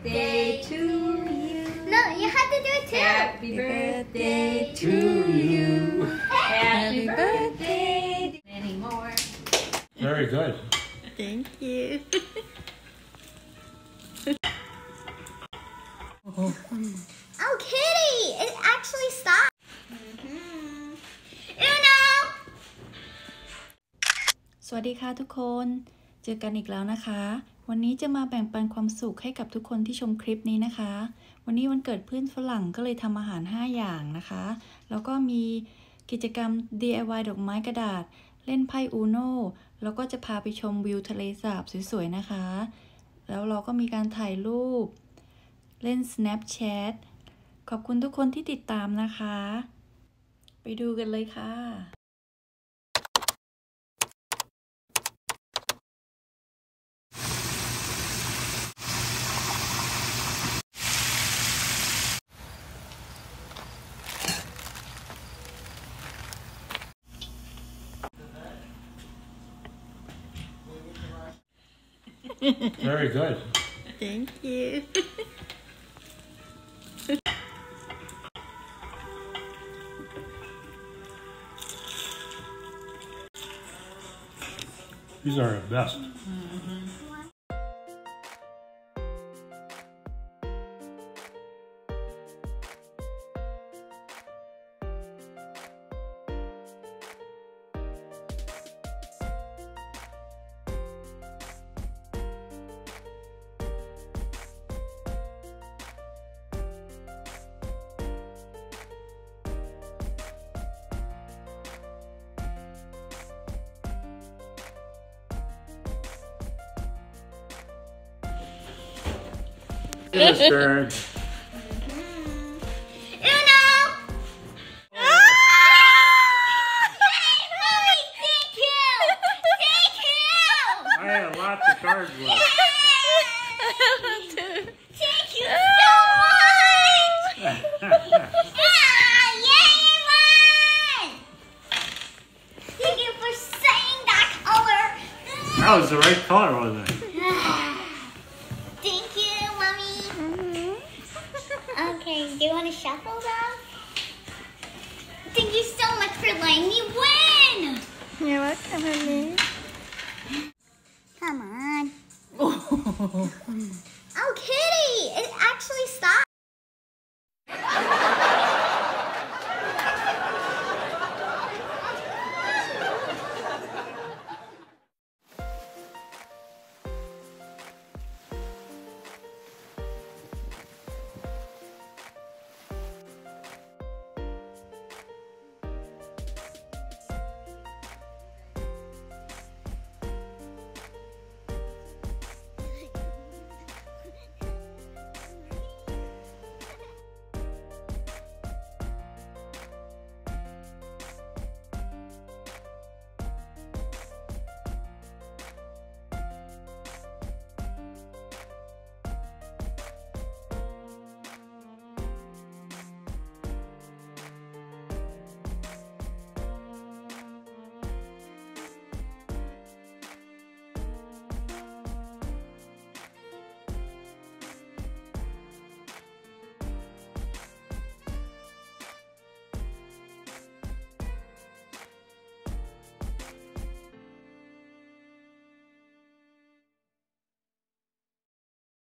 Day to you. No, you have to do it too. Happy birthday to you. Happy birthday. Many more. Very good. Thank you. Oh, Kitty! It actually stopped. Uno! สวัสดีค่ะทุกคนเจอกันอีกแล้วนะคะวันนี้จะมาแบ่งปันความสุขให้กับทุกคนที่ชมคลิปนี้นะคะวันนี้วันเกิดเพื่อนฝรั่งก็เลยทำอาหาร5อย่างนะคะแล้วก็มีกิจกรรม DIY ดอกไม้กระดาษเล่นไพ่อูโน่แล้วก็จะพาไปชมวิวทะเลสาบสวยๆนะคะแล้วเราก็มีการถ่ายรูปเล่น Snapchat ขอบคุณทุกคนที่ติดตามนะคะไปดูกันเลยค่ะ Very good. Thank you. These are the best. His turn. Uno! Hey, Mommy, thank you! Thank you! I had lots of cards left. Thank you so much! Yay, man! Thank you for saying that color. That was the right color, wasn't it? Thank you, Mommy. Okay, do you want to shuffle though? Thank you so much for letting me win! You're welcome, honey. Come on. Oh, Kitty! It actually stopped.